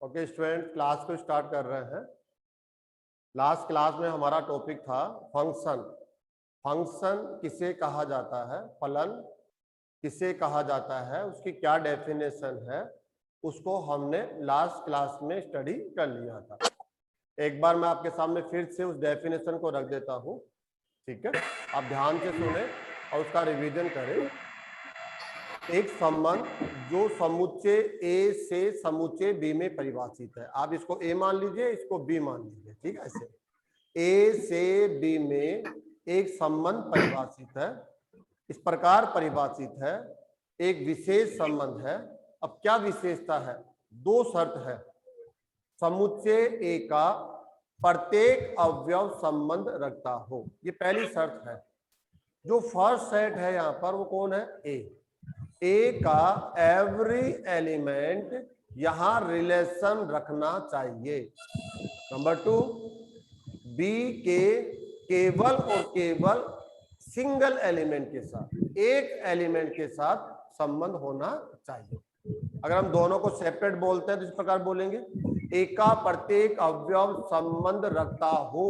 Okay student, class को start कर रहे हैं। लास्ट क्लास में हमारा टॉपिक था फंक्शन। फंक्शन किसे कहा जाता है, फलन किसे कहा जाता है, उसकी क्या डेफिनेशन है, उसको हमने लास्ट क्लास में स्टडी कर लिया था। एक बार मैं आपके सामने फिर से उस डेफिनेशन को रख देता हूँ, ठीक है? आप ध्यान से सुने और उसका रिवीजन करें। एक संबंध जो समुच्चय ए से समुच्चय बी में परिभाषित है। आप इसको ए मान लीजिए, इसको बी मान लीजिए, ठीक है? ऐसे ए से बी में एक संबंध परिभाषित है, इस प्रकार परिभाषित है, एक विशेष संबंध है। अब क्या विशेषता है? दो शर्त है। समुच्चय ए का प्रत्येक अवयव संबंध रखता हो, ये पहली शर्त है। जो फर्स्ट सेट है यहाँ पर वो कौन है? ए का एवरी एलिमेंट यहां रिलेशन रखना चाहिए। नंबर टू, बी के केवल और केवल सिंगल एलिमेंट के साथ, एक एलिमेंट के साथ संबंध होना चाहिए। अगर हम दोनों को सेपरेट बोलते हैं तो इस प्रकार बोलेंगे, ए का प्रत्येक अवयव संबंध रखता हो।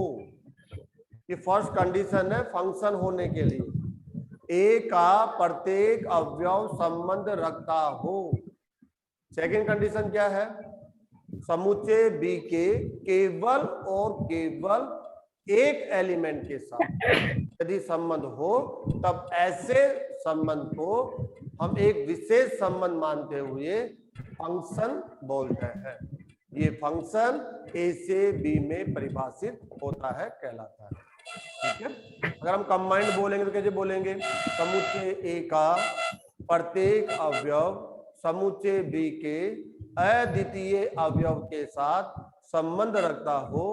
ये फर्स्ट कंडीशन है फंक्शन होने के लिए, ए का प्रत्येक अवयव संबंध रखता हो। सेकंड कंडीशन क्या है? समुच्चय बी के केवल और केवल एक एलिमेंट के साथ यदि संबंध हो, तब ऐसे संबंध को हम एक विशेष संबंध मानते हुए फंक्शन बोलते हैं। ये फंक्शन ए से बी में परिभाषित होता है, कहलाता है, ठीक है? अगर हम कंबाइंड बोलेंगे तो कैसे बोलेंगे? समुच्चय ए का प्रत्येक अवयव समुच्चय बी के अद्वितीय अवयव के साथ संबंध रखता हो,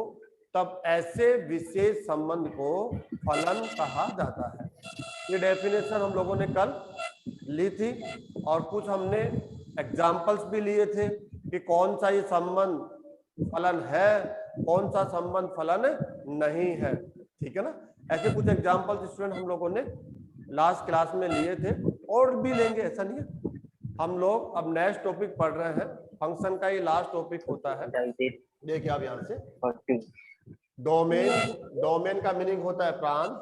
तब ऐसे विशेष संबंध को फलन कहा जाता है। ये डेफिनेशन हम लोगों ने कल ली थी और कुछ हमने एग्जाम्पल्स भी लिए थे कि कौन सा ये संबंध फलन है, कौन सा संबंध फलन नहीं है, ठीक है ना? ऐसे कुछ एग्जाम्पल्स स्टूडेंट हम लोगों ने लास्ट क्लास में लिए थे और भी लेंगे, ऐसा नहीं है। हम लोग अब नेक्स्ट टॉपिक पढ़ रहे हैं, फंक्शन का ये लास्ट टॉपिक होता है। देखिए आप यहाँ से, डोमेन, डोमेन का मीनिंग होता है प्रांत,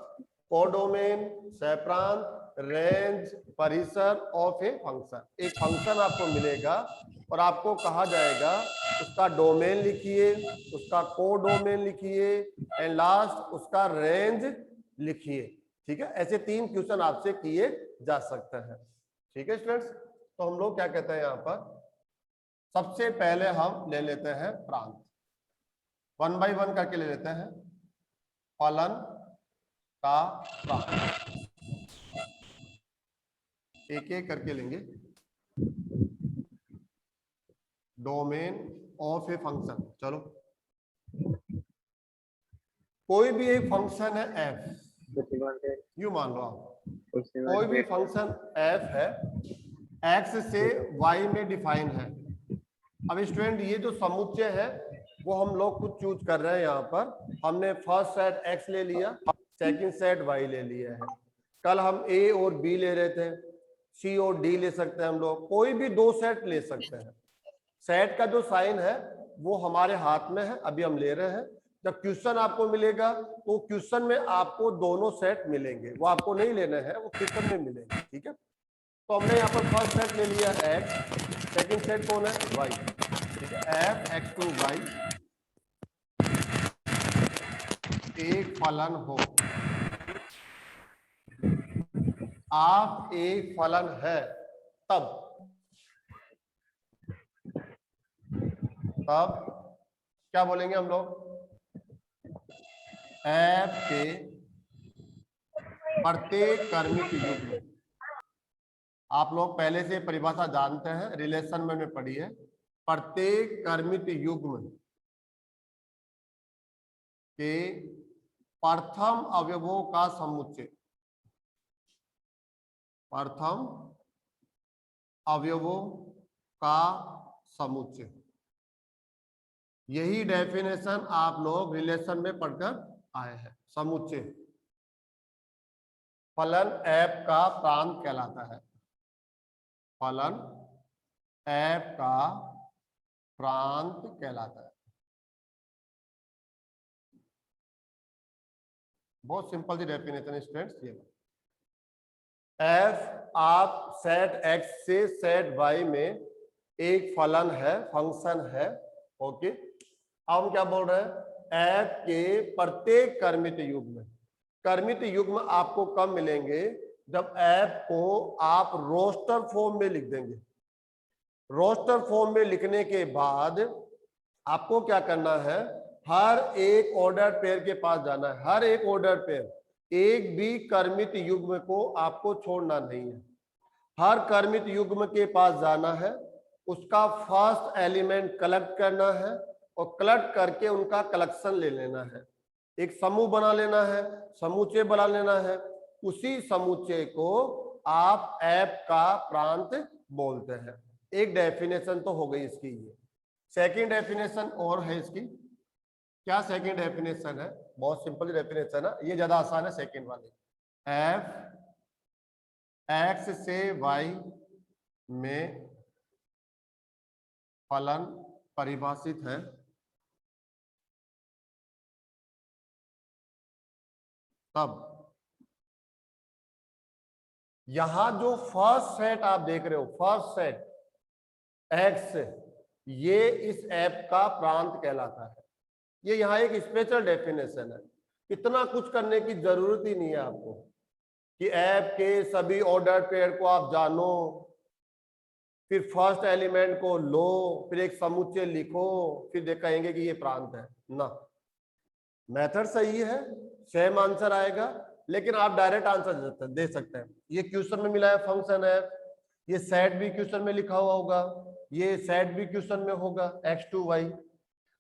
कोडोमेन, सह-प्रांत, रेंज, परिसर ऑफ ए फंक्शन। एक फंक्शन आपको मिलेगा और आपको कहा जाएगा उसका डोमेन लिखिए, उसका कोडोमेन लिखिए एंड लास्ट उसका रेंज लिखिए, ठीक है? ऐसे 3 क्वेश्चन आपसे किए जा सकते हैं, ठीक है स्टूडेंट्स? तो हम लोग क्या कहते हैं यहाँ पर, सबसे पहले हम ले लेते हैं प्रांत, 1 बाय 1 करके ले लेते हैं। फलन का प्रांत एक एक करके लेंगे। डोमेन ऑफ ए फंक्शन, चलो कोई भी एक फंक्शन है एफ, यू मान लो आप, कोई भी फंक्शन एफ है, एक्स से वाई में डिफाइन है। अब स्टूडेंट ये जो समुच्चय है वो हम लोग कुछ चूज कर रहे हैं। यहाँ पर हमने फर्स्ट सेट एक्स ले लिया, सेकंड सेट वाई ले लिया है। कल हम ए और बी ले रहे थे, सी और डी ले सकते हैं हम लोग, कोई भी 2 सेट ले सकते हैं। सेट का जो साइन है वो हमारे हाथ में है, अभी हम ले रहे हैं। जब क्वेश्चन आपको मिलेगा तो क्वेश्चन में आपको दोनों सेट मिलेंगे, वो आपको नहीं लेने हैं, वो क्वेश्चन में मिलेंगे, ठीक है? तो हमने यहाँ पर फर्स्ट सेट ले लिया एक्स, सेकंड सेट कौन है? वाई, ठीक है? एफ एक्स टू वाई एक फलन हो, आप एक फलन है, तब क्या बोलेंगे हम लोग? एफ के प्रत्येक क्रमिक युग्म, आप लोग पहले से परिभाषा जानते हैं, रिलेशन में पढ़ी है, प्रत्येक क्रमिक युग्म के प्रथम अवयवों का समुच्चय, प्रथम अवयवों का समुच्चय। यही डेफिनेशन आप लोग रिलेशन में पढ़कर आए हैं। समुच्चय फलन एफ का प्रांत कहलाता है, फलन एफ का प्रांत कहलाता है। बहुत सिंपल सी डेफिनेशन स्टूडेंट्स ये। एफ आप सेट एक्स से सेट वाई में एक फलन है, फंक्शन है। ओके, अब हम क्या बोल रहे हैं, एफ के प्रत्येक कर्मित युग्म, कर्मित युग्म आपको कब मिलेंगे, जब एफ को आप रोस्टर फॉर्म में लिख देंगे। रोस्टर फॉर्म में लिखने के बाद आपको क्या करना है, हर एक ऑर्डर पेयर के पास जाना है। हर एक ऑर्डर पेयर, एक भी कर्मित युग्म को आपको छोड़ना नहीं है। हर कर्मित युग्म के पास जाना है, उसका फर्स्ट एलिमेंट कलेक्ट करना है और कलेक्ट करके उनका कलेक्शन ले लेना है। एक समूह बना लेना है, समूचे बना लेना है। उसी समूचे को आप एफ का प्रांत बोलते हैं। एक डेफिनेशन तो हो गई इसकी। ये सेकंड डेफिनेशन और है इसकी। क्या सेकंड डेफिनेशन है, बहुत सिंपल डेफिनेशन है, ये ज्यादा आसान है सेकंड वाली। एफ एक्स से वाई में फलन परिभाषित है तब, यहां जो फर्स्ट सेट आप देख रहे हो, फर्स्ट सेट एक्स, ये इस ऐप का प्रांत कहलाता है। ये यहाँ एक स्पेशल डेफिनेशन है। इतना कुछ करने की जरूरत ही नहीं है आपको कि ऐप के सभी ऑर्डर पेयर को आप जानो, फिर फर्स्ट एलिमेंट को लो, फिर एक समुच्चय लिखो, फिर कहेंगे कि ये प्रांत है ना। मेथड सही है, सेम आंसर आएगा, लेकिन आप डायरेक्ट आंसर दे सकते हैं। ये क्वेश्चन में मिला है फंक्शन है, ये सेट भी क्वेश्चन में लिखा हुआ होगा, ये सेट भी क्वेश्चन में होगा x2y।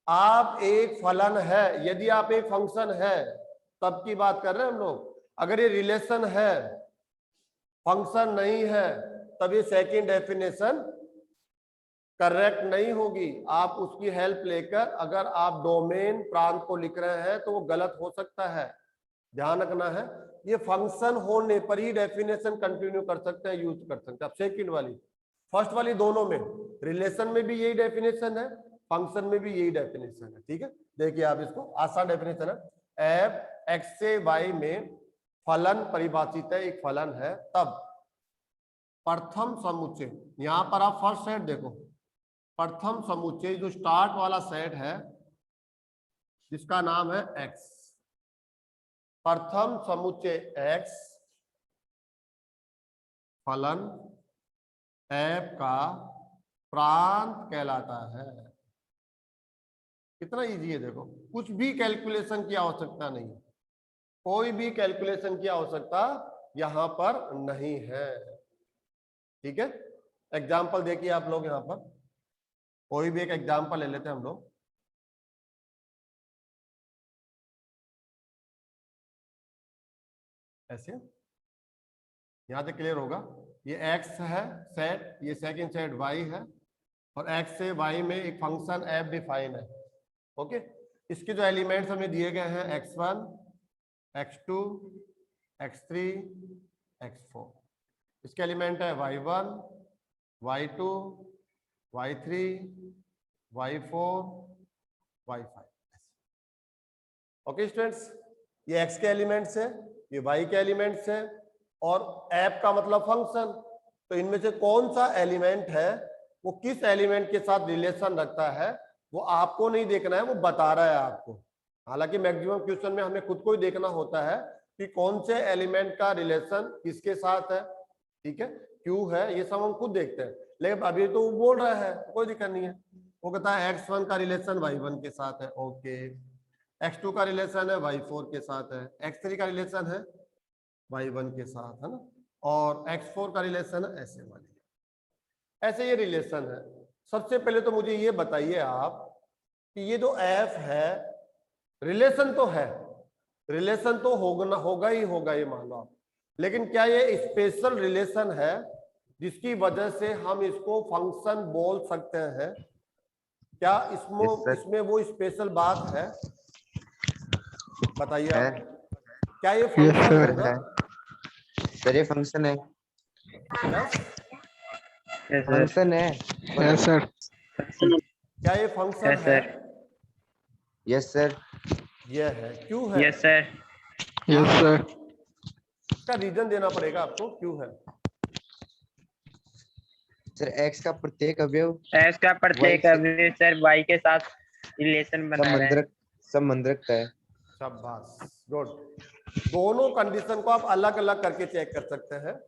आप एक फलन है, यदि आप एक फंक्शन है तब की बात कर रहे हैं हम लोग। अगर ये रिलेशन है, फंक्शन नहीं है, तब ये सेकंड डेफिनेशन करेक्ट नहीं होगी। आप उसकी हेल्प लेकर अगर आप डोमेन प्रांत को लिख रहे हैं तो वो गलत हो सकता है, ध्यान रखना है। ये फंक्शन होने पर ही डेफिनेशन कंटिन्यू कर सकते हैं, यूज कर सकते हैं। अब सेकंड वाली, फर्स्ट वाली, दोनों में, रिलेशन में भी यही डेफिनेशन है, फंक्शन में भी यही डेफिनेशन है। ठीक है, देखिए आप इसको, आसान डेफिनेशन है। एफ एक्स से वाई में फलन परिभाषित है, एक फलन है तब प्रथम समुच्चय, यहां पर आप फर्स्ट सेट देखो, प्रथम समुच्चय जो स्टार्ट वाला सेट है जिसका नाम है एक्स, प्रथम समुच्चय एक्स फलन एफ का प्रांत कहलाता है। कितना इजी है देखो, कुछ भी कैलकुलेशन की आवश्यकता नहीं, कोई भी कैलकुलेशन की आवश्यकता यहां पर नहीं है। ठीक है, एग्जाम्पल देखिए आप लोग, यहां पर कोई भी एक एग्जाम्पल ले लेते हैं हम लोग। ऐसे यहां से क्लियर होगा, ये x है सेट, ये सेकंड सेट y है, और x से y में एक फंक्शन f डिफाइन है। ओके, इसके जो एलिमेंट्स हमें दिए गए हैं x1, x2, x3, x4, इसके एलिमेंट है y1, y2, y3, y4, y5। Okay students, ये x के एलिमेंट्स है, ये y के एलिमेंट्स है, और ऐप का मतलब फंक्शन। तो इनमें से कौन सा एलिमेंट है, वो किस एलिमेंट के साथ रिलेशन रखता है, वो आपको नहीं देखना है, वो बता रहा है आपको। हालांकि मैक्सिमम क्वेश्चन में हमें खुद को ही देखना होता है कि कौन से एलिमेंट का रिलेशन किसके साथ है। ठीक है, क्यों है, ये सब हम खुद देखते हैं, लेकिन अभी तो वो बोल रहा है, कोई दिक्कत नहीं है। वो कहता है x1 का रिलेशन y1 के साथ है, ओके, x2 का रिलेशन है y4 के साथ है, x3 का रिलेशन है y1 के साथ, है ना, और x4 का रिलेशन है ऐसे वाली, ऐसे ये रिलेशन है। सबसे पहले तो मुझे ये बताइए आप कि ये जो f है, रिलेशन तो है, रिलेशन तो होगा ही होगा, ये मान लो आप, लेकिन क्या ये स्पेशल रिलेशन है जिसकी वजह से हम इसको फंक्शन बोल सकते हैं? क्या इसमें वो स्पेशल बात है? बताइए आप, क्या ये फंक्शन होगा? सर ये फंक्शन है, यस फंक्शन है यस सर। क्या ये फंक्शन Yes, है? sir. Yes sir. ये है। क्यों है? Yes, sir. Yes, sir. इसका रीजन देना पड़ेगा आपको, क्यों है? सर एक्स का प्रत्येक अवयव X का प्रत्येक से- अवयव सर Y के साथ रिलेशन बना रहे हैं। संबंध रखता है। शाबाश, गुड। दोनों कंडीशन को आप अलग अलग करके चेक कर सकते हैं।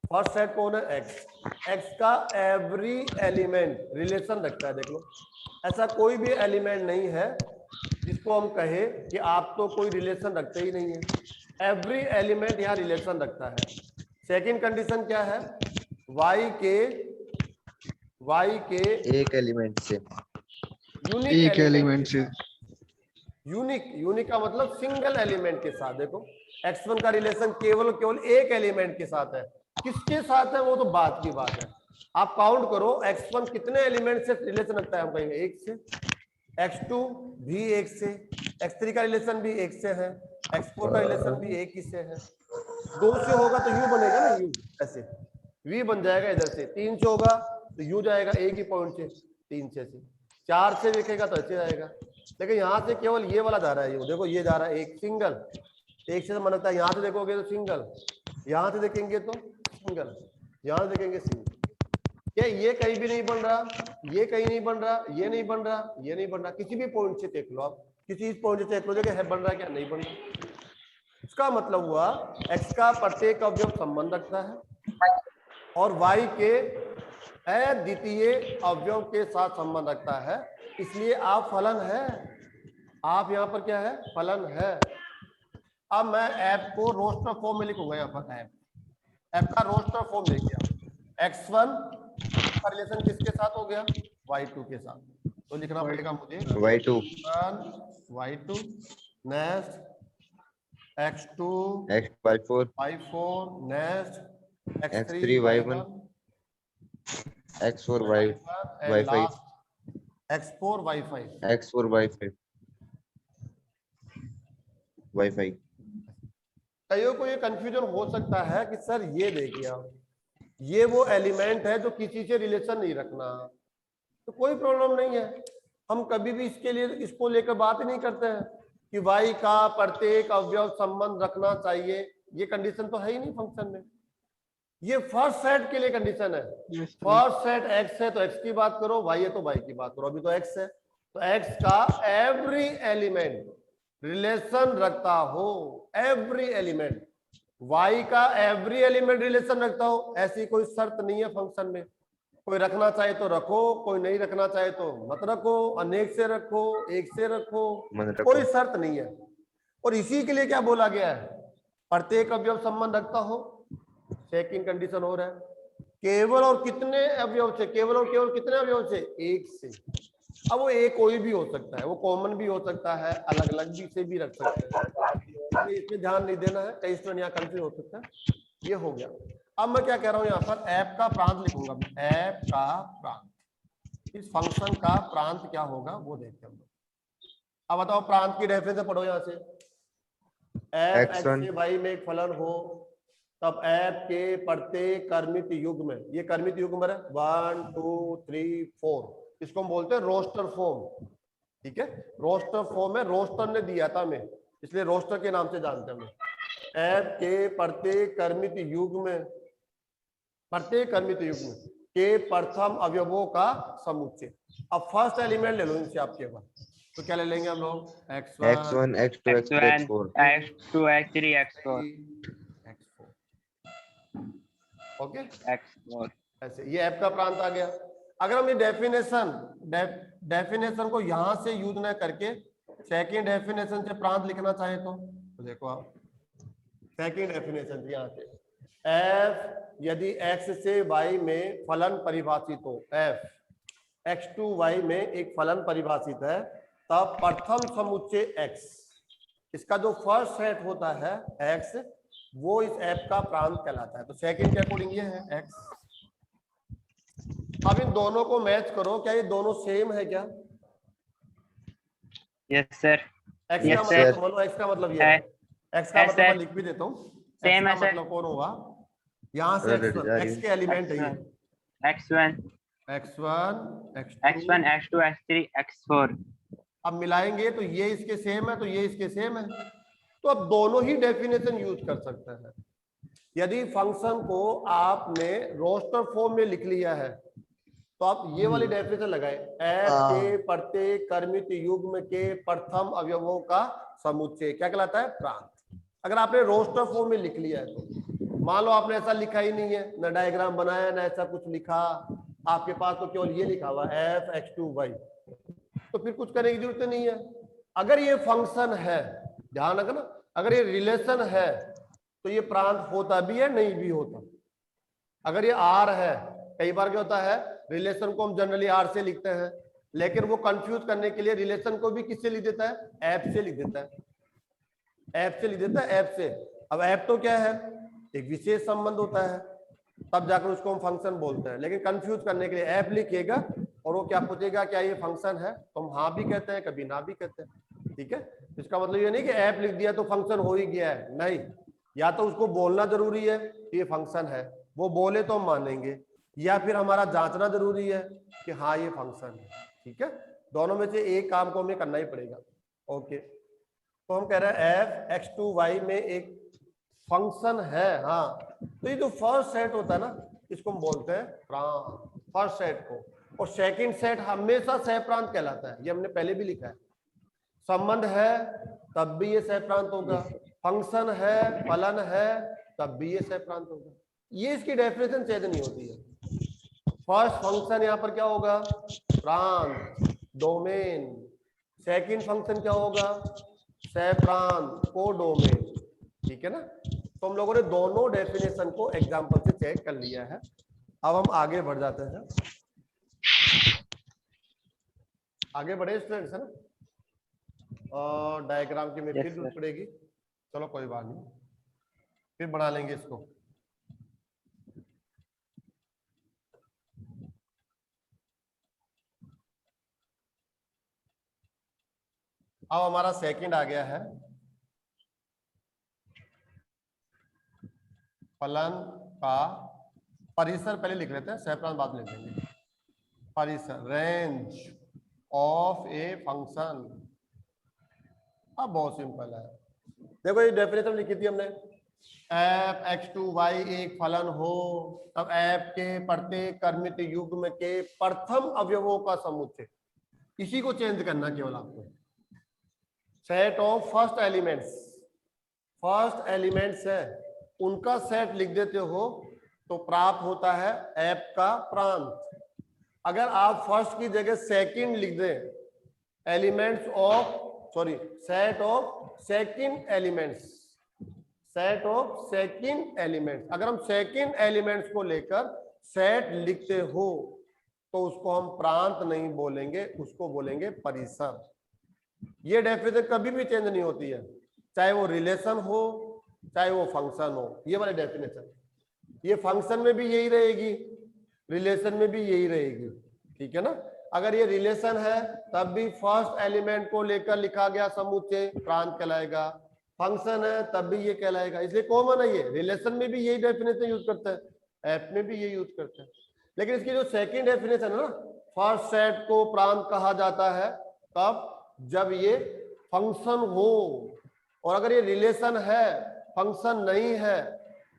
फर्स्ट सेट कौन है? एक्स। एक्स का एवरी एलिमेंट रिलेशन रखता है। देख लो, ऐसा कोई भी एलिमेंट नहीं है जिसको हम कहे कि आप तो कोई रिलेशन रखते ही नहीं है। एवरी एलिमेंट यहाँ रिलेशन रखता है। सेकंड कंडीशन क्या है? वाई के एक एलिमेंट से यूनिक एक एलिमेंट से यूनिक का मतलब सिंगल एलिमेंट के साथ। देखो, x1 का रिलेशन केवल एक एलिमेंट के साथ है। किसके साथ है वो तो बात की बात है। आप काउंट करो, x1 कितने एलिमेंट से रिलेशन रखता है? हम कहेंगे एक से। x2 भी एक से, x3 का रिलेशन भी एक से है, x4 का रिलेशन भी एक ही से है। दो से होगा तो u बनेगा ना, u ऐसे v बन जाएगा इधर से। तीन से होगा तो u जाएगा एक ही पॉइंट से, तीन से। चार से देखेगा तो ऐसे जाएगा। लेकिन यहाँ से केवल ये वाला जा रहा है, देखो ये जा रहा है एक सिंगल। एक से मन लगता है, यहाँ से देखोगे तो सिंगल, यहाँ से देखेंगे तो सिंगल, यहाँ से देखेंगे सिंगल। क्या ये कहीं भी नहीं बन रहा, ये कहीं नहीं बन रहा, ये नहीं बन रहा, ये नहीं बन रहा। किसी भी पॉइंट से देख लो आप, किसी पॉइंट से देख लो देखिए है बन रहा है क्या, नहीं बन रहा। इसका मतलब हुआ x का प्रत्येक अवयव संबंध रखता है और y के अद्वितीय अवयव के साथ संबंध रखता है। इसलिए आप फलन है। आप यहाँ पर क्या है? फलन है। अब मैं ऐप को रोस्टर फॉर्म में लिखूंगा। यहाँ पर ऐप का रोस्टर फॉर्म देखिए, x1 का रिलेशन किसके साथ हो गया? y2 के साथ। तो लिखना पड़ेगा मुझे y2 y2 next x2 y4 y4 next x3 y1 x4 y5 x4 y5 x4 y5 y5। कईयों को ये कंफ्यूजन हो सकता है कि सर ये देखिए आप, ये वो एलिमेंट है जो किसी से रिलेशन नहीं रखना। तो कोई प्रॉब्लम नहीं है, हम कभी भी इसके लिए इसको लेकर बात ही नहीं करते हैं कि y का प्रत्येक अवयव संबंध रखना चाहिए। ये कंडीशन तो है ही नहीं फंक्शन में। ये फर्स्ट सेट के लिए कंडीशन है। फर्स्ट सेट x है तो x की बात करो, y है तो y की बात करो। अभी तो x है तो x का एवरी एलिमेंट रिलेशन रखता हो, एवरी एलिमेंट। y का एवरी एलिमेंट रिलेशन रखता हो, ऐसी कोई शर्त नहीं है फंक्शन में। कोई रखना चाहे तो रखो, कोई नहीं रखना चाहे तो मत रखो, अनेक से रखो, एक से रखो, कोई शर्त नहीं है। और इसी के लिए क्या बोला गया है? प्रत्येक अवयव संबंध रखता हो। सेकंड कंडीशन हो रहा है केवल और कितने अवयव से? केवल और केवल कितने अवयव से? एक से। अब वो एक कोई भी हो सकता है, वो कॉमन भी हो सकता है, अलग अलग भी से भी रख सकते हैं। इसमें ध्यान नहीं देना है, कई स्टूडेंट यहाँ कंफ्यूज हो सकता है। ये हो गया। अब मैं क्या कह रहा हूँ, यहाँ पर ऐप का प्रांत लिखूंगा। ऐप का प्रांत, इस फंक्शन का प्रांत क्या होगा वो देखते हैं। अब बताओ प्रांत की डेफिनेशन पढ़ो यहाँ से। एफ एक्स से वाई में एक फलन हो तब एफ के प्रत्येक कर्मित युग्म में, ये कर्मित युग्म है 1 2 3 4, इसको हम बोलते हैं रोस्टर फॉर्म। ठीक है, रोस्टर फॉर्म है, रोस्टर ने दिया था हमें, इसलिए रोस्टर के नाम से जानते हैं हम। एफ के प्रत्येक कर्मित युग्म में, प्रत्येक कर्मित युग्म के प्रथम अवयवों का समुच्चय। अब फर्स्ट एलिमेंट ले लो इनसे आपके पास, तो क्या ले लेंगे हम लोग? x1 x2 x3 x4 x2 x3 x4 okay x4। ऐसे ये ऐप का प्रांत आ गया। अगर हम ये डेफिनेशन को यहां से यूज न करके सेकंड डेफिनेशन से प्रांत लिखना चाहे तो देखो आप, सेकंड डेफिनेशन यहाँ से f यदि x से y में फलन परिभाषित हो, f x2 y में एक फलन परिभाषित है, तब प्रथम समुच्चय x, इसका जो फर्स्ट सेट होता है x, वो इस ऐप का प्रांत कहलाता है। तो सेकंड के अकॉर्डिंग ये है x। अब इन दोनों को मैच करो, क्या ये दोनों सेम है क्या? Yes sir. x का मतलब समझ लो, x का मतलब ये है, x का मतलब मैं लिख भी देता हूँ। सेम x है का सर। मतलब कौन होगा? यहाँ से x1 x के एलिमेंट है ये, x1 x1 x1 x2 x3 x4। अब मिलाएंगे तो ये इसके सेम है, तो ये इसके सेम है, तो अब दोनों ही डेफिनेशन यूज कर सकते हैं। यदि फंक्शन को आपने रोस्टर फॉर्म में लिख लिया है तो आप ये वाली डेफिनेशन लगाए, f के प्रत्येक कर्मित युग्म के प्रथम अवयवों का समुच्चय क्या कहलाता है? प्रांत। अगर आपने रोस्टर फॉर्म में लिख लिया है तो मान लो आपने ऐसा लिखा ही नहीं है, ना डायग्राम बनाया ना ऐसा कुछ लिखा, आपके पास तो केवल ये लिखा हुआ f x2y, तो फिर कुछ करने की जरूरत नहीं है। अगर ये फंक्शन है, ध्यान रखना, अगर ये रिलेशन है तो ये प्रांत होता भी है नहीं भी होता। अगर ये आर है, कई बार क्या होता है रिलेशन को हम जनरली आर से लिखते हैं, लेकिन वो कंफ्यूज करने के लिए रिलेशन को भी किससे लिख देता है? एफ से लिख देता है, एफ से लिख देता है, एफ से। अब एफ तो क्या है? एक विशेष संबंध होता है, तब जाकर उसको हम फंक्शन बोलते हैं। लेकिन कंफ्यूज करने के लिए एफ लिखेगा और वो क्या पूछेगा क्या ये फंक्शन है, तो हम हाँ भी कहते हैं कभी ना भी कहते हैं। ठीक है, इसका मतलब ये नहीं कि एफ लिख दिया तो फंक्शन हो ही गया है, नहीं, या तो उसको बोलना जरूरी है कि ये फंक्शन है, वो बोले तो हम मानेंगे, या फिर हमारा जांचना जरूरी है कि हाँ ये फंक्शन है। ठीक है, दोनों में से एक काम को हमें करना ही पड़ेगा। ओके, तो हम कह रहे हैं एफ x2y में एक फंक्शन है, हाँ, तो ये जो फर्स्ट सेट होता है ना इसको हम बोलते हैं प्रांत, फर्स्ट सेट को। और सेकंड सेट हमेशा सहप्रांत कहलाता है, ये हमने पहले भी लिखा है। संबंध है तब भी ये सहप्रांत होगा, फंक्शन है, फलन है, तब भी ये सहप्रांत होगा। ये इसकी डेफिनेशन चेंज नहीं होती है। फर्स्ट फंक्शन यहाँ पर क्या होगा? प्रांत, डोमेन। सेकंड फंक्शन क्या होगा? सहप्रांत, कोडोमेन। ठीक है ना, तो हम लोगों ने दोनों डेफिनेशन को एग्जांपल से चेक कर लिया है। अब हम आगे बढ़ जाते हैं, आगे बढ़े स्टूडेंट्स, है ना? और डायग्राम की में फिर जरूरत पड़ेगी, चलो कोई बात नहीं, फिर बना लेंगे इसको। अब हमारा सेकंड आ गया है फलन का परिसर, पहले लिख लेते हैं, सहप्रांत बाद में लिख देंगे। परिसर, रेंज ऑफ ए फंक्शन। अब बहुत सिंपल है, देखो ये डेफिनेशन लिखी थी हमने, एफ x2y एक फलन हो तब एफ के प्रत्येक कर्मित युग्म के प्रथम अवयवों का समुच्चय। इसी को चेंज करना केवल आपको, set of first elements, first elements है उनका सेट लिख देते हो तो प्राप्त होता है एफ का प्रांत। अगर आप फर्स्ट की जगह सेकंड लिख दें, elements of, sorry, set of second elements, set of second elements, अगर हम सेकंड एलिमेंट्स को लेकर सेट लिखते हो तो उसको हम प्रांत नहीं बोलेंगे, उसको बोलेंगे परिसर। ये डेफिनेशन कभी भी चेंज नहीं होती है, चाहे वो रिलेशन हो चाहे वो फंक्शन हो। ये वाली डेफिनेशन, ये फंक्शन में भी यही रहेगी, रिलेशन में भी यही रहेगी। ठीक है ना, अगर ये रिलेशन है तब भी फर्स्ट एलिमेंट को लेकर लिखा गया समुच्चय प्रांत कहलाएगा, फंक्शन है तब भी ये कहलाएगा, इसलिए कॉमन है, ये रिलेशन में भी यही डेफिनेशन यूज करते हैं, एफ में भी यही यूज करते हैं। लेकिन इसकी जो सेकंड डेफिनेशन है ना, फर्स्ट सेट को प्रांत कहा जाता है तब जब ये फंक्शन हो, और अगर ये रिलेशन है फंक्शन नहीं है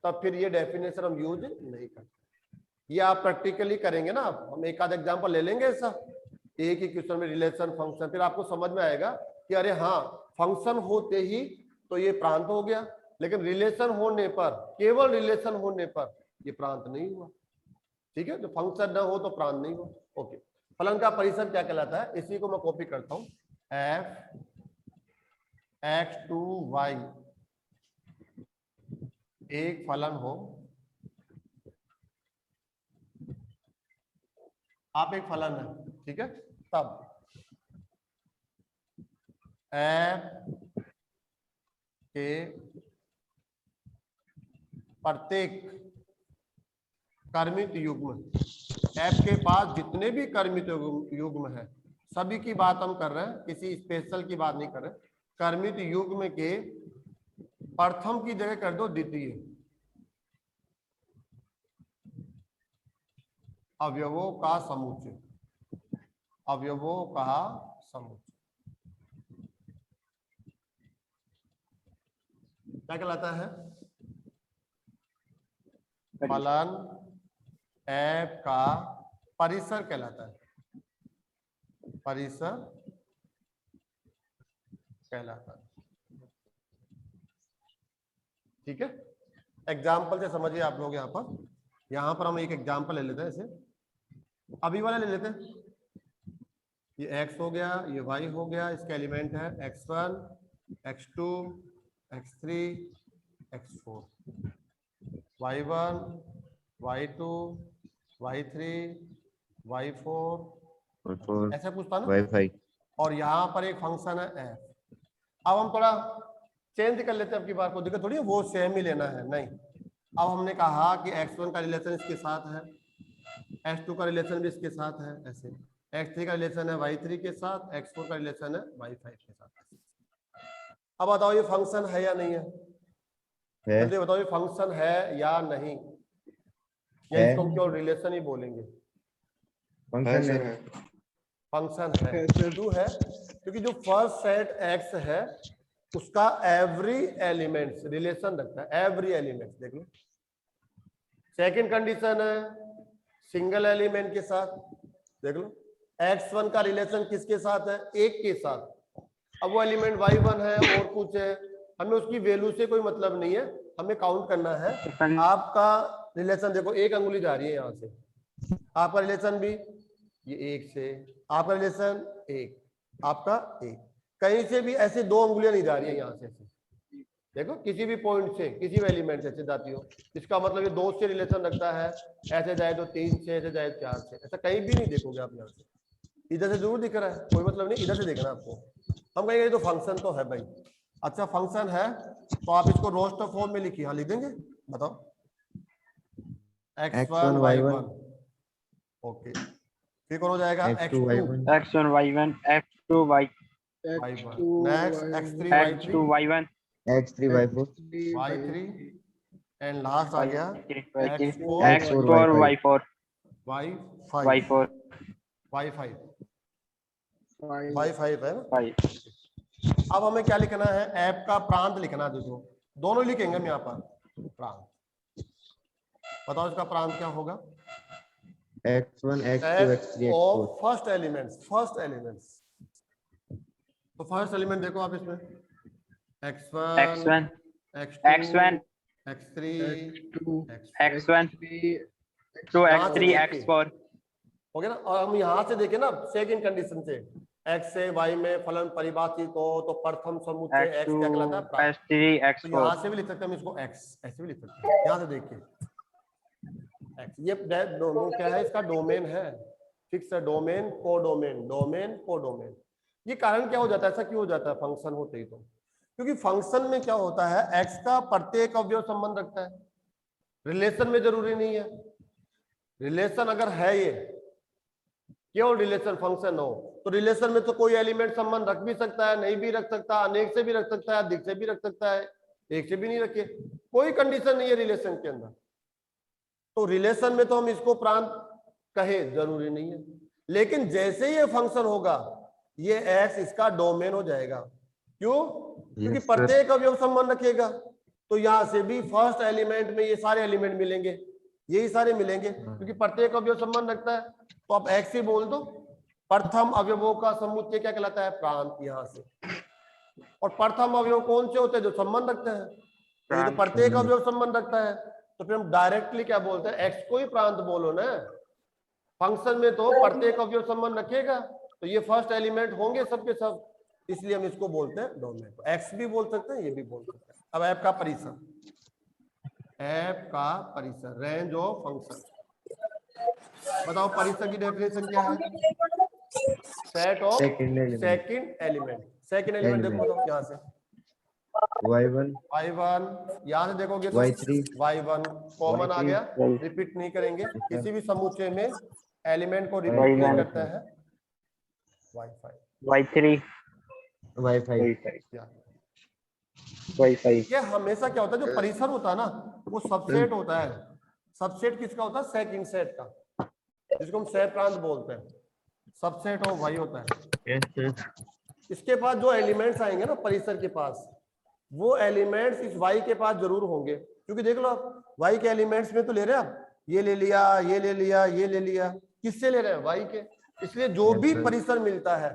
तब फिर ये डेफिनेशन हम यूज नहीं करते। ये आप प्रैक्टिकली करेंगे ना, हम एक आध एग्जांपल ले लेंगे ऐसा, एक ही क्वेश्चन में रिलेशन फंक्शन, फिर आपको समझ में आएगा कि अरे हाँ फंक्शन होते ही तो ये प्रांत हो गया, लेकिन रिलेशन होने पर, केवल रिलेशन होने पर ये प्रांत नहीं हुआ। ठीक है, तो फंक्शन ना हो तो प्रांत नहीं हुआ। ओके, फलन का परिसर क्या कहलाता है, इसी को मैं कॉपी करता हूं, एफ x2y एक फलन हो, आप एक फलन है, ठीक है, तब एफ के प्रत्येक कर्मित युग्म, एफ के पास जितने भी कर्मित युग्म है सभी की बात हम कर रहे हैं, किसी स्पेशल की बात नहीं कर रहे, कर्मित युग्म के प्रथम की जगह कर दो द्वितीय, अवयवों का समुच्चय, अवयवों का समुच्चय क्या कहलाता है? फलन f का परिसर कहलाता है, परिसर कहलाता है। ठीक है, एग्जाम्पल से समझिए आप लोग। यहाँ पर हम एक एग्जाम्पल ले लेते हैं, ऐसे अभी वाला ले लेते हैं। ये x हो गया, ये y हो गया, इसका एलिमेंट है x1, x2, x3, x4, y1, y2, y3, y4, ऐसा कुछ था ना। y5 और यहाँ पर एक फंक्शन है f। अब हम थोड़ा चेंज कर लेते हैं अब की बार को, दिक्कत थोड़ी है वो सेम ही लेना है, नहीं। अब हमने कहा कि x1 का रिलेशन इसके साथ है, x2 का रिलेशन भी इसके साथ है, ऐसे x3 का रिलेशन है y3 के साथ, x4 का रिलेशन है y5 के साथ। अब बताओ ये फंक्शन है या नहीं है? जल्दी बताओ, ये फंक्शन है या नहीं, या इसको हम केवल रिलेशन ही बोलेंगे? फंक्शन है। फंक्शन है, क्यों है? क्योंकि जो फर्स्ट सेट x है उसका एवरी एलिमेंट्स रिलेशन रखता है, एवरी एलिमेंट्स। देख लो, सेकंड कंडीशन है सिंगल एलिमेंट के साथ। देख लो, x1 का रिलेशन किसके साथ है? एक के साथ। अब वो एलिमेंट y1 है और कुछ है, हमें उसकी वैल्यू से कोई मतलब नहीं है, हमें काउंट करना है। आपका रिलेशन देखो, एक अंगुली जा रही है यहाँ से, आपका रिलेशन भी ये एक से, आपका रिलेशन एक, आपका एक, कहीं से भी ऐसे दो अंगुलियां नहीं जा रही है यहाँ से। देखो किसी भी पॉइंट से, किसी भी एलिमेंट से जाती हो, इसका मतलब ये दो से रिलेशन रखता है। ऐसे जाए तो तीन से, ऐसे जाए चार से, ऐसा कहीं भी नहीं देखोगे आप यहाँ से। इधर से जरूर दिख रहा है, कोई मतलब नहीं, इधर से देखना आपको। हम कहेंगे तो फंक्शन तो है भाई। अच्छा फंक्शन है तो आप इसको रोस्टर फॉर्म में लिखिए। हाँ लिख देंगे, बताओ। x1 y1, okay. फिर कौन हो जाएगा? x2 y1, x1 y1, x2 y, y1, next x3 x2 y1, x3 y4, y3, and last आ गया x4 y4, y5, y4, y5, y5 है ना। 5। अब हमें क्या लिखना है? ऐप का प्रांत लिखना। देखो दोनों लिखेंगे हम यहाँ पर, प्रांत। बताओ इसका प्रांत क्या होगा? x1 x2 x3 x4, first elements, first elements. तो फर्स्ट एलिमेंट देखो आप इसमें x1, x1, x2, x1, x3, x1, 2 x3 x4। हो गया ना। और हम यहाँ से देखें ना, सेकंड कंडीशन से, x से y में फलन परिभाषित हो तो प्रथम समुच्चय x क्या कहलाता है? प्रांत। x3 तो यहाँ x4। से भी लिख सकते हैं हम इसको x, ऐसे भी लिख सकते हैं। यहाँ से देखिए x, ये दोनों क्या है? इसका डोमेन है, फिक्स है। Domain, codomain, domain, codomain. ये कारण क्या हो जाता है? ऐसा क्यों हो जाता है फंक्शन होते ही? तो क्योंकि फंक्शन में क्या होता है, x का प्रत्येक अवयव संबंध रखता है, रिलेशन में जरूरी नहीं है। रिलेशन अगर है, ये केवल रिलेशन फंक्शन हो तो रिलेशन में तो कोई एलिमेंट संबंध रख भी सकता है, नहीं भी रख सकता, अनेक से भी रख सकता है, अधिक से भी रख सकता है, एक से भी नहीं रखे, कोई कंडीशन नहीं है रिलेशन के अंदर। तो रिलेशन में तो हम इसको प्रांत कहे जरूरी नहीं है। लेकिन जैसे ये फंक्शन होगा, ये x इसका डोमेन हो जाएगा। क्यों? क्योंकि प्रत्येक अवयव संबंध रखेगा। तो यहां से भी फर्स्ट एलिमेंट में ये सारे एलिमेंट मिलेंगे, यही सारे मिलेंगे, क्योंकि प्रत्येक अवयव संबंध रखता है। तो आप x ही बोल दो। प्रथम अवयवों का समुच्चय क्या कहलाता है? प्रांत। यहां से, और प्रथम अवयव कौन से होते हैं? जो संबंध रखते हैं। तो ये तो प्रत्येक अवयव संबंध रखता है, तो फिर हम डायरेक्टली क्या बोलते हैं? x को ही प्रांत बोलो ना। फंक्शन में तो प्रत्येक अवयव संबंध रखेगा, तो ये फर्स्ट एलिमेंट होंगे सबके सब, इसलिए हम इसको बोलते हैं डोमेन। तो x भी बोल सकते हैं, ये भी बोल सकते हैं। अब ऐप का परिसर, ऐप का परिसर, रेंज ऑफ फंक्शन। बताओ परिसर की डेफिनेशन क्या है? Set of second element. Second element देखो, बताओ यहाँ से y1 यहाँ से देखोगे तो y1 कॉमन आ गया, रिपीट नहीं करेंगे। किसी भी समुच्चय में एलिमेंट को रिपीट नहीं करते हैं। y3 y5 ये हमेशा क्या होता है? जो परिसर होता है ना, वो सबसेट होता है। सबसेट किसका होता है? सेकंड सेट का। जिसको हम सह प्रांत बोलते हैं, सबसेट ऑफ वाई होता है। Yes, sir. इसके पास जो एलिमेंट्स आएंगे ना परिसर के पास, वो एलिमेंट्स इस वाई के पास जरूर होंगे, क्योंकि देख लो आप वाई के एलिमेंट्स में तो ले रहे हैं आप, ये ले लिया, ये ले लिया, ये ले लिया, किससे ले रहे हैं? वाई के। इसलिए जो Yes, भी sir. परिसर मिलता है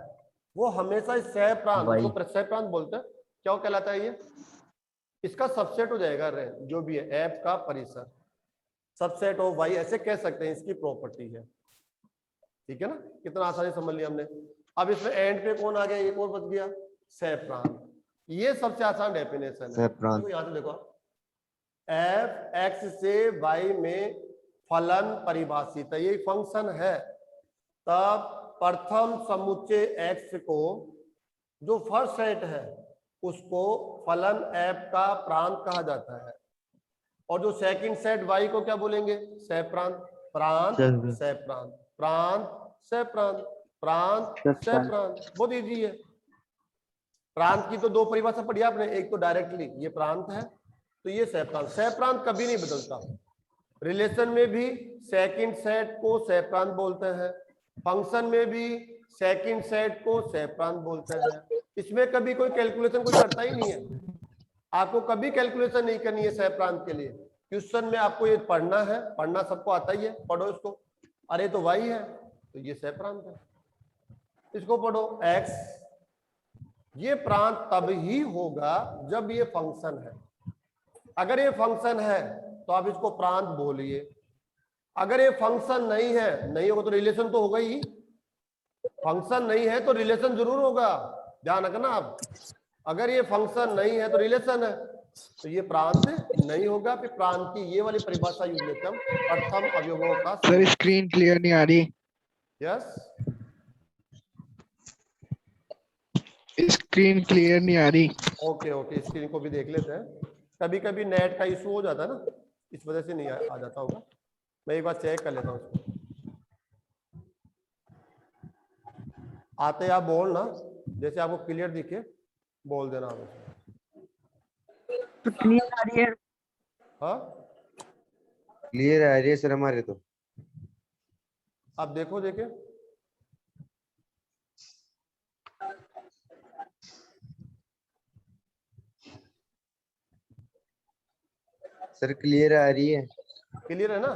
वो हमेशा इस सह प्रांत, वाई। उसको सह प्रांत बोलते हैं। क्या कहलाता है ये? इसका सबसेट हो जाएगा रे, जो भी है एफ का परिसर, सबसेट ऑफ वाई ऐसे कह सकते हैं, इसकी प्रॉपर्टी है। ठीक है ना, कितना आसानी समझ लिया हमने। अब इसमें एंड पे कौन आ गया? एक और बच गया, सह प्रांत। ये सबसे आसान डेफिनेशन है। सह प्रांत। देखो यहाँ से देखो, एफ एक्स से वाई में फलन परिभाषित है, ये फंक्शन है। तब प्रथम समुच्चय एक्स को, जो फर्स्ट सेट है, उसको फलन एफ का प्रांत कहा जाता है। और जो सेकंड सेट वाई को क्या बोलेंगे? सह प्रांत। प्रांत सह- सह प्रांत, प्रांत सह प्रांत, प्रांत सह प्रांत। बहुत इजी है। प्रांत की तो दो परिभाषा पढ़ी आपने, एक तो डायरेक्टली ये प्रांत है, तो ये सह प्रांत। सह प्रांत कभी नहीं बदलता। रिलेशन में भी सेकंड सेट को सह प्रांत बोलते हैं, फंक्शन में भी सेकंड सेट को सह प्रांत बोलते हैं। इसमें कभी कोई कैलकुलेशन कोई करता ही नहीं है, आपको कभी कैलकुलेशन नहीं करनी है सह प्रांत के लिए। क्वेश्चन में आपको ये पढ़ना है, पढ़ना सबको आता ही है, पढ़ो इसको। अरे तो वाई है तो ये सह प्रांत है, इसको पढ़ो एक्स। ये प्रांत तब ही होगा जब ये फंक्शन है। अगर ये फंक्शन है तो आप इसको प्रांत बोलिए, अगर ये फंक्शन नहीं है, नहीं होगा तो रिलेशन तो होगा ही। फंक्शन नहीं है तो रिलेशन जरूर होगा, ध्यान रखना आप। अगर ये फंक्शन नहीं है तो रिलेशन है, तो ये प्रांत नहीं होगा। फिर प्रांत की ये वाली परिभाषा यूज लेते हम, प्रथम अवयवों का। सर स्क्रीन क्लियर नहीं आ रही। यस, स्क्रीन क्लियर नहीं आ रही। ओके ओके, स्क्रीन को भी देख लेते हैं। कभी कभी नेट का इशू हो जाता है ना, इस वजह से नहीं आ जाता होगा। मैं एक बार चेक कर लेता हूँ इसको। आते आप बोलना, जैसे आपको क्लियर दिखे बोल देना आप। तो क्लियर आ रही है? हाँ, क्लियर आ रही है सर हमारे तो। आप देखो, देखे सर क्लियर आ रही है। क्लियर है ना?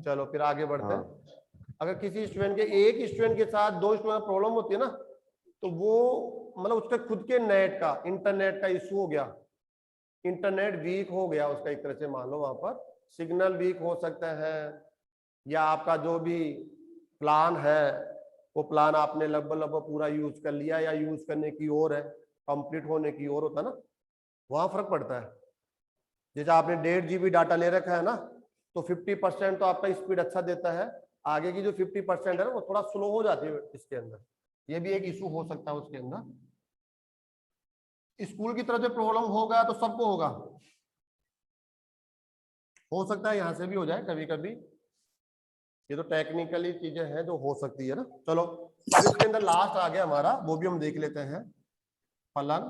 चलो फिर आगे बढ़ते हैं। अगर किसी स्टूडेंट के, एक स्टूडेंट के साथ दो स्टूडेंट प्रॉब्लम होती है ना, तो वो मतलब उसके खुद के नेट का, इंटरनेट का इशू हो गया, इंटरनेट वीक हो गया उसका, एक तरह से मान लो वहां पर सिग्नल वीक हो सकता है, या आपका जो भी प्लान है वो प्लान आपने लगभग लगभग पूरा यूज कर लिया या यूज करने की ओर है, कंप्लीट होने की ओर होता है ना, वहां फर्क पड़ता है। जैसे आपने 1.5 GB डाटा ले रखा है ना, तो 50% तो आपका स्पीड अच्छा देता है, आगे की जो 50% है ना वो थोड़ा स्लो हो जाती है इसके अंदर। ये भी एक इशू हो सकता है उसके अंदर। स्कूल की तरफ से प्रॉब्लम होगा तो सबको होगा, हो सकता है यहाँ से भी हो जाए कभी कभी। ये तो टेक्निकली चीजें हैं जो हो सकती है ना। चलो अब इसके अंदर लास्ट आ गया हमारा, वो भी हम देख लेते हैं। फलन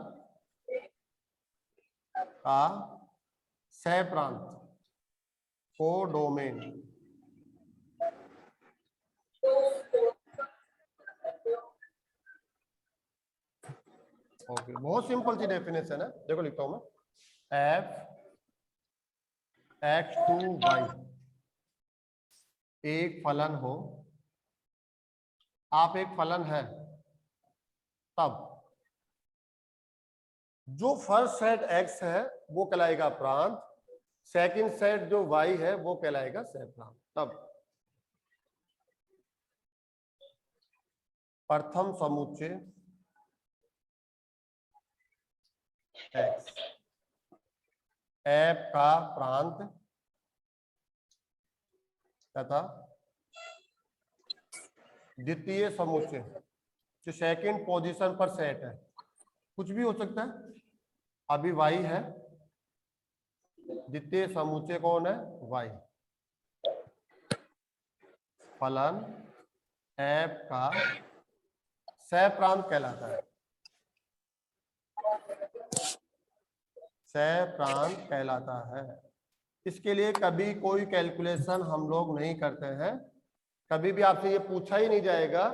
का सह प्रांत, कोडोमेन। ओके, बहुत सिंपल सी डेफिनेशन है, देखो लिखता हूं मैं। एफ एक्स टू वाई एक फलन हो, आप एक फलन है, तब जो फर्स्ट सेट एक्स है वो कहलाएगा प्रांत, सेकंड सेट जो वाई है वो कहलाएगा सह प्रांत। तब प्रथम समुच्चय एक्स एफ का प्रांत तथा द्वितीय समुच्चय जो सेकंड पोजीशन पर सेट है, कुछ भी हो सकता है, अभी वाई है, द्वितीय समुच्चय कौन है? वाई। फलन एफ का सह प्रांत कहलाता है, सह प्रांत कहलाता है। इसके लिए कभी कोई कैलकुलेशन हम लोग नहीं करते हैं। कभी भी आपसे ये पूछा ही नहीं जाएगा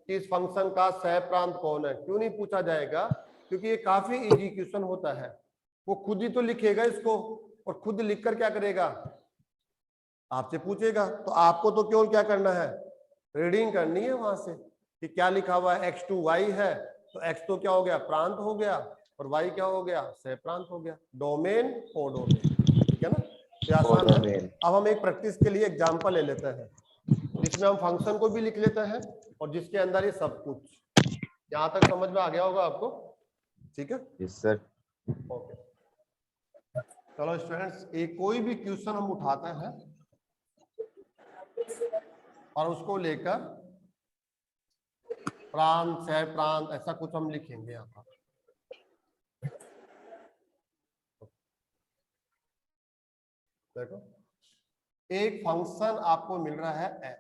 कि इस फंक्शन का सह प्रांत कौन है। क्यों नहीं पूछा जाएगा? क्योंकि ये काफी इजी क्वेश्चन होता है। वो खुद ही तो लिखेगा इसको, और खुद लिखकर क्या करेगा, आपसे पूछेगा। तो आपको तो केवल क्या करना है, रीडिंग करनी है वहां से कि क्या लिखा हुआ है। x2y है तो x तो क्या हो गया, प्रांत हो गया, और y क्या हो गया, सह प्रांत हो गया। डोमेन कोडोमेन, ठीक है ना, तो आसान है। कोडोमेन। अब हम एक प्रैक्टिस के लिए एग्जांपल ले लेते हैं जिसमें हम फंक्शन को भी लिख लेते हैं और जिसके अंदर ये सब कुछ। यहां तक समझ में आ गया होगा आपको? ठीक है, यस सर। ओके। चलो स्टूडेंट्स, एक कोई भी क्वेश्चन हम उठाते हैं और उसको लेकर प्रांत, सह प्रांत, ऐसा कुछ हम लिखेंगे यहाँ पर। देखो, एक फंक्शन आपको मिल रहा है f,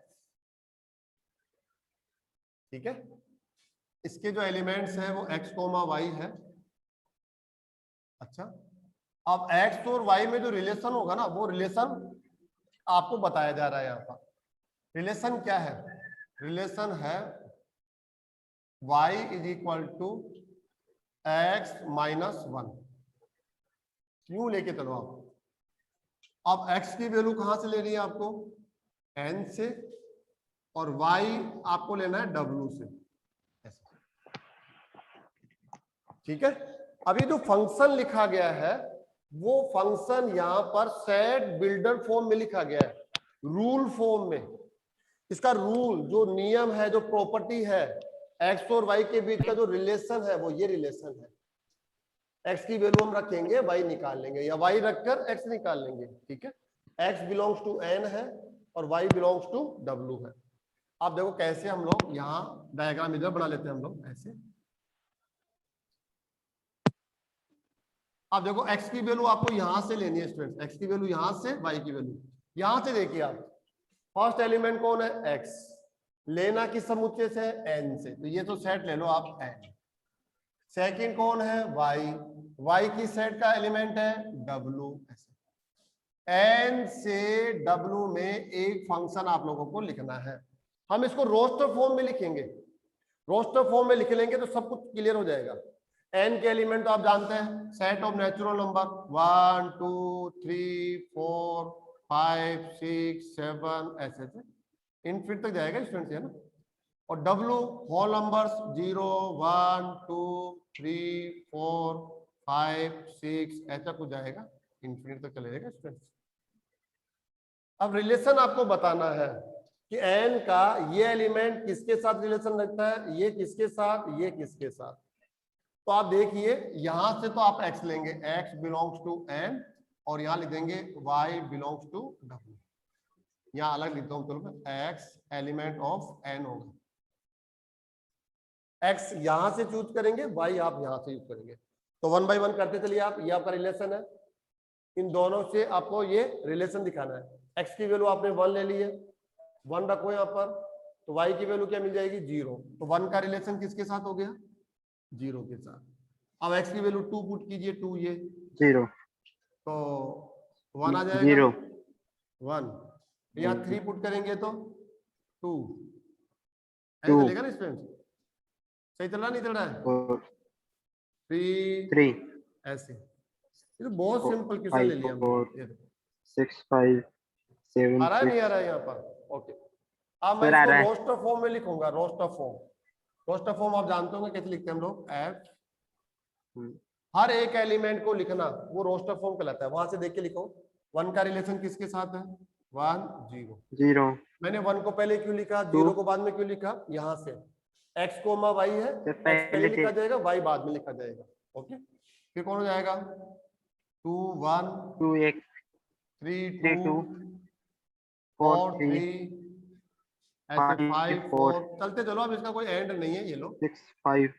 ठीक है। इसके जो एलिमेंट्स है वो x, y है। अच्छा, अब x और y में जो रिलेशन होगा ना, वो रिलेशन आपको बताया जा रहा है यहाँ पर। रिलेशन क्या है? रिलेशन है y is equal to x minus 1। यूं लेके चलो आप। अब x की वैल्यू कहां से लेनी है आपको, n से, और y आपको लेना है w से, ठीक है। अभी जो फंक्शन लिखा गया है वो फंक्शन यहां पर सेट बिल्डर फॉर्म में लिखा गया है, रूल फॉर्म में। इसका रूल, जो नियम है, जो प्रॉपर्टी है, x और y के बीच का जो रिलेशन है वो ये रिलेशन है। x की वैल्यू हम रखेंगे, y निकाल लेंगे, या y रखकर x निकाल लेंगे, ठीक है। x बिलोंग्स टू n है और y बिलोंग्स टू w है। आप देखो कैसे हम लोग यहाँ डायग्राम इधर बना लेते हैं हम लोग ऐसे। अब देखो x की वैल्यू आपको यहां से लेनी है स्टूडेंट्स, x की वैल्यू यहां से, y की वैल्यू यहां से। देखिए आप, फर्स्ट एलिमेंट कौन है, x, लेना किस समुच्चय से, n से, तो ये तो सेट ले लो आप n। सेकंड कौन है, y की सेट का एलिमेंट है w। n से w में एक फंक्शन आप लोगों को लिखना है। हम इसको रोस्टर फॉर्म में लिखेंगे। रोस्टर फॉर्म में लिख लेंगे तो सब कुछ क्लियर हो जाएगा। n के एलिमेंट तो आप जानते हैं, सेट ऑफ नेचुरल नंबर 1 2 3 4 5 6 7 ऐसे इनफिनिट तक जाएगा स्टूडेंट्स, है ना। और w होल नंबर्स 0 1 2 3 4 5 6 ऐसा कुछ जाएगा, इनफिनिट तक चले जाएगा स्टूडेंट्स। अब रिलेशन आपको बताना है कि n का ये एलिमेंट किसके साथ रिलेशन रखता है, ये किसके साथ, ये किसके साथ। तो आप देखिए, यहां से तो आप x लेंगे, x बिलोंग्स टू n, और यहां लिख देंगे y बिलोंग्स टू w। यहां अलग लिखता हूं, चलो x एलिमेंट ऑफ n होगा। x यहां से चूज करेंगे, y आप यहां से यूज करेंगे। तो 1 बाय 1 करते चलिए आप। ये आपका रिलेशन है, इन दोनों से आपको ये रिलेशन दिखाना है। x की वैल्यू आपने 1 ले ली है, 1 रखो यहाँ पर, तो y की वैल्यू क्या मिल जाएगी, 0। तो 1 का रिलेशन किसके साथ हो गया, 0 के साथ। अब x की वैल्यू 2 पुट कीजिए, 2 ये 0, तो 1 आ जाएगा, 0, 1। यहाँ 3 पुट करेंगे तो 2, 2, ऐसे चलेगा ना स्टूडेंट? सही चल रहा नहीं चल रहा है? 3 ऐसे। ये तो बहुत सिंपल क्वेश्चन ले लिया हमने। 6 5 7 आ रहा है 6। नहीं आ रहा है यहाँ पर? ओके। अब मैं सर आ इसको रहा है। रोस्टर फॉर्म में लिखूंगा, रोस्टर फॉर्म। रोस्टर फॉर्म आप जानते होंगे कैसे लिखते हैं हम लोग, f, हर एक एलिमेंट को लिखना वो रोस्टर फॉर्म कहलाता है। वहां से देख के लिखो, 1 का रिलेशन किसके साथ है, 1 0 0। मैंने 1 को पहले क्यों लिखा, 0 को बाद में क्यों लिखा, यहाँ से x कोमा y है, x पहले लिखा जाएगा, y बाद में लिखा जाएगा। ओके, फिर कौन हो जाएगा, 2 1 2 1 3 3 2 2 4 4 3 3 ऐसे 5 4 चलते चलो। अब इसका कोई एंड नहीं है, ये लो 6 5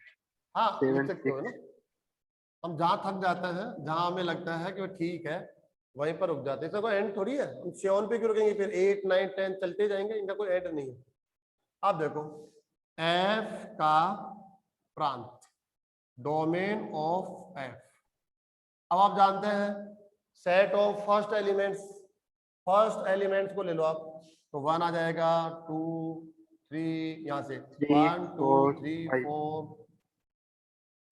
हाँ लिख 7 सकते हो 6। ना। हम जहाँ थक जाते हैं, जहाँ हमें लगता है कि वो ठीक है, वहीं पर रुक जाते हैं। इसका कोई एंड थोड़ी है। हम 7 पे क्यों रुकेंगे, फिर 8 9 10 चलते जाएंगे, इनका कोई एंड नहीं है। अब देखो, f का प्रांत, डोमेन ऑफ f। अब आप जानते हैं set of first elements first elements को ले लो आप, तो 1 आ जाएगा, 2 3, यहाँ से 3 1 2 4 3 5 4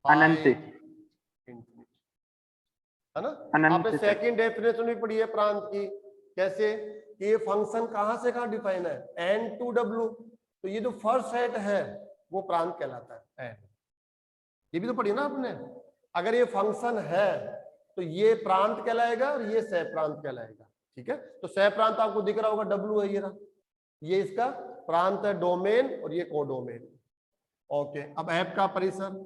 अनंत 5, है ना। अनंत आपने तक। सेकंड डेफिनेशन भी पढ़ी है प्रांत की, कैसे कि ये फंक्शन कहां से कहां डिफाइन है, n to w, तो ये जो फर्स्ट सेट है वो प्रांत कहलाता है n, ये भी तो पढ़ी ना आपने। अगर ये फंक्शन है तो ये प्रांत कहलाएगा और ये सह प्रांत कहलाएगा, ठीक है। तो सह प्रांत आपको दिख रहा होगा, w है ये रहा, ये इसका प्रांत है, डोमेन, और ये कोडोमेन। ओके, अब ऐप का परिसर,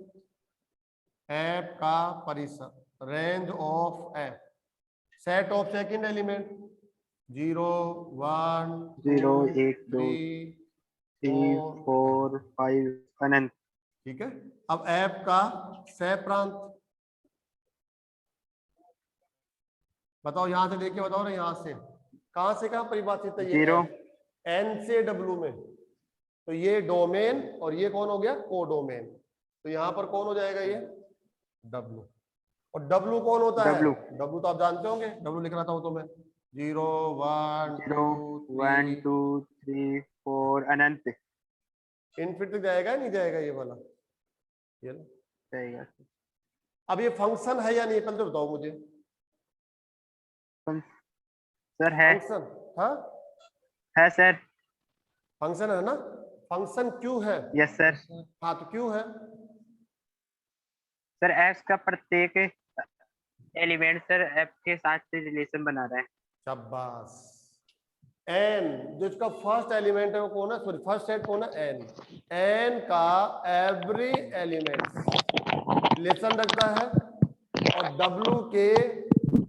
ऐप का परिसर, range of app, set of second element 0 1 0 2 1 2 3 3 4 5 अनंत। ठीक है। अब ऐप का सह प्रांत बताओ, यहां से देख के बताओ ना, यहां से कहां से कहां परिभाषित है ये 0 एन से डब्ल्यू में, तो ये डोमेन और ये कौन हो गया, कोडोमेन, तो यहां पर कौन हो जाएगा ये डब्ल्यू। और डब्ल्यू कौन होता है, W। डब्ल्यू तो आप जानते होंगे, डब्ल्यू लिख रहा था वो तो मैं, 0 1 0 1 2 3 4 अनंत इनफिनिटी जाएगा नहीं जाएगा ये वाला, ये लो। रहेगा। अब ये फंक्शन है या नहीं, पहले तो बताओ मुझे। सर है फंक्शन, हाँ है सर। फंक्शन है ना, फंक्शन क्यों है, यस सर। हाँ तो क्यों है, सर एक्स का प्रत्येक एलिमेंट सर एफ के साथ से रिलेशन बना रहा है। शाबाश। एन जो इसका फर्स्ट एलिमेंट है वो कौन है, सॉरी फर्स्ट सेट कौन है, एन, एन का एवरी एलिमेंट रिलेशन रखता है, और डब्ल्यू के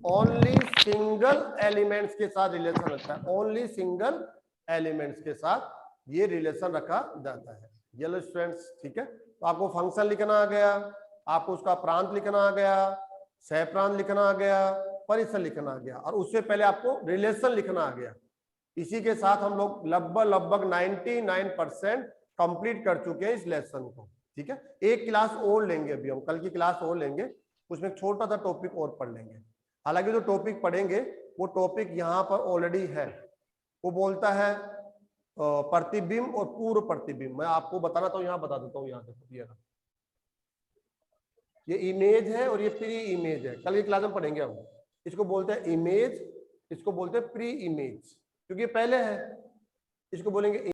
ओनली सिंगल एलिमेंट्स के साथ रिलेशन रखता है, ओनली सिंगल एलिमेंट्स के साथ ये रिलेशन रखा जाता है। ये स्टूडेंट्स ठीक है, तो आपको फंक्शन लिखना आ गया, आपको उसका प्रांत लिखना आ गया, सह प्रांत लिखना आ गया, परिसर लिखना आ गया, और उससे पहले आपको रिलेशन लिखना आ गया। इसी के साथ हम लोग लगभग 99% कंप्लीट कर चुके हैं इस लेसन को, ठीक है। एक क्लास और लेंगे, अभी हम कल की क्लास और लेंगे, उसमें एक छोटा सा टॉपिक और पढ़ लेंगे। हालांकि जो टॉपिक पढ़ेंगे वो टॉपिक यहाँ पर ऑलरेडी है, वो बोलता है प्रतिबिंब और पूर्व प्रतिबिंब। मैं आपको बताना तो यहाँ बता देता हूँ, यहाँ से ये इमेज है और ये प्री इमेज है, कल की क्लास में पढ़ेंगे हम। इसको बोलते हैं इमेज, इसको बोलते हैं प्री इमेज, क्योंकि ये पहले है, इसको बोलेंगे